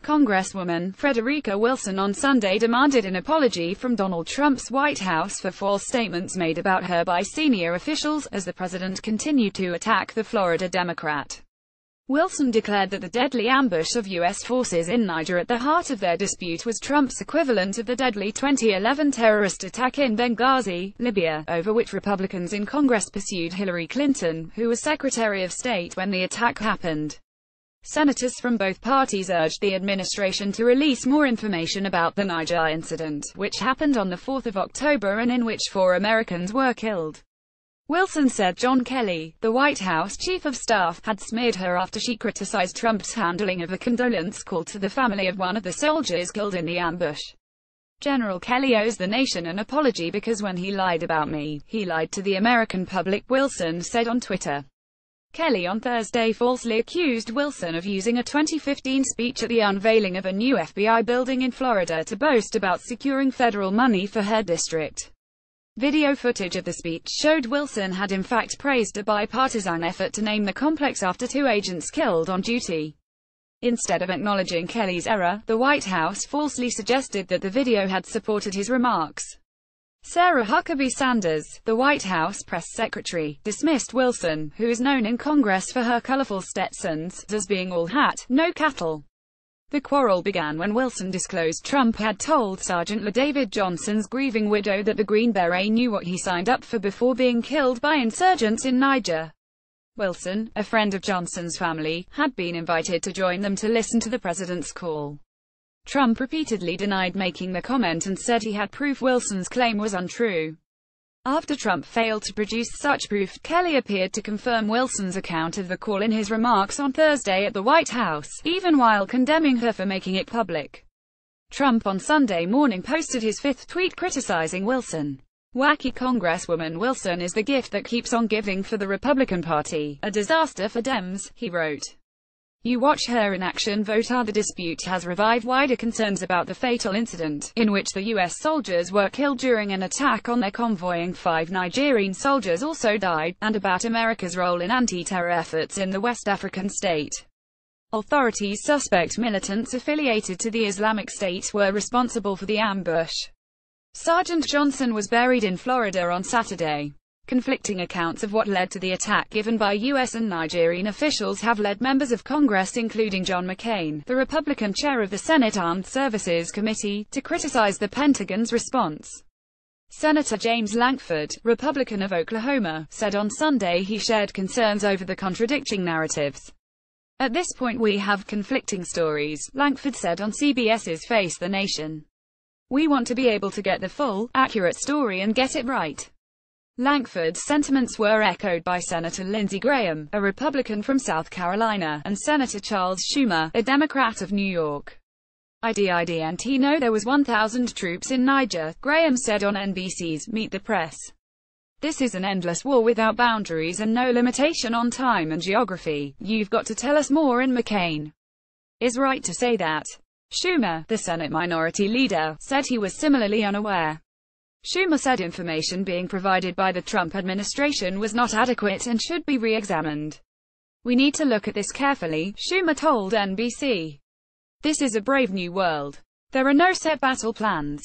Congresswoman Frederica Wilson on Sunday demanded an apology from Donald Trump's White House for false statements made about her by senior officials, as the president continued to attack the Florida Democrat. Wilson declared that the deadly ambush of U.S. forces in Niger at the heart of their dispute was Trump's equivalent of the deadly 2011 terrorist attack in Benghazi, Libya, over which Republicans in Congress pursued Hillary Clinton, who was Secretary of State when the attack happened. Senators from both parties urged the administration to release more information about the Niger incident, which happened on the 4th of October and in which 4 Americans were killed. Wilson said John Kelly, the White House chief of staff, had smeared her after she criticized Trump's handling of a condolence call to the family of one of the soldiers killed in the ambush. General Kelly owes the nation an apology because when he lied about me, he lied to the American public, Wilson said on Twitter. Kelly on Thursday falsely accused Wilson of using a 2015 speech at the unveiling of a new FBI building in Florida to boast about securing federal money for her district. Video footage of the speech showed Wilson had in fact praised a bipartisan effort to name the complex after 2 agents killed on duty. Instead of acknowledging Kelly's error, the White House falsely suggested that the video had supported his remarks. Sarah Huckabee Sanders, the White House press secretary, dismissed Wilson, who is known in Congress for her colorful Stetsons, as being all hat, no cattle. The quarrel began when Wilson disclosed Trump had told Sergeant LaDavid Johnson's grieving widow that the Green Beret knew what he signed up for before being killed by insurgents in Niger. Wilson, a friend of Johnson's family, had been invited to join them to listen to the president's call. Trump repeatedly denied making the comment and said he had proof Wilson's claim was untrue. After Trump failed to produce such proof, Kelly appeared to confirm Wilson's account of the call in his remarks on Thursday at the White House, even while condemning her for making it public. Trump on Sunday morning posted his 5th tweet criticizing Wilson. Wacky Congresswoman Wilson is the gift that keeps on giving for the Republican Party, a disaster for Dems, he wrote. You watch her in action. The dispute has revived wider concerns about the fatal incident, in which the U.S. soldiers were killed during an attack on their convoy and 5 Nigerian soldiers also died, and about America's role in anti-terror efforts in the West African state. Authorities suspect militants affiliated to the Islamic State were responsible for the ambush. Sergeant Johnson was buried in Florida on Saturday. Conflicting accounts of what led to the attack given by U.S. and Nigerian officials have led members of Congress including John McCain, the Republican chair of the Senate Armed Services Committee, to criticize the Pentagon's response. Senator James Lankford, Republican of Oklahoma, said on Sunday he shared concerns over the contradicting narratives. At this point we have conflicting stories, Lankford said on CBS's Face the Nation. We want to be able to get the full, accurate story and get it right. Lankford's sentiments were echoed by Senator Lindsey Graham, a Republican from South Carolina, and Senator Charles Schumer, a Democrat of New York. I didn't know there was 1,000 troops in Niger, Graham said on NBC's Meet the Press. This is an endless war without boundaries and no limitation on time and geography. You've got to tell us more, and McCain is right to say that. Schumer, the Senate Minority Leader, said he was similarly unaware. Schumer said information being provided by the Trump administration was not adequate and should be re-examined. We need to look at this carefully, Schumer told NBC. This is a brave new world. There are no set battle plans.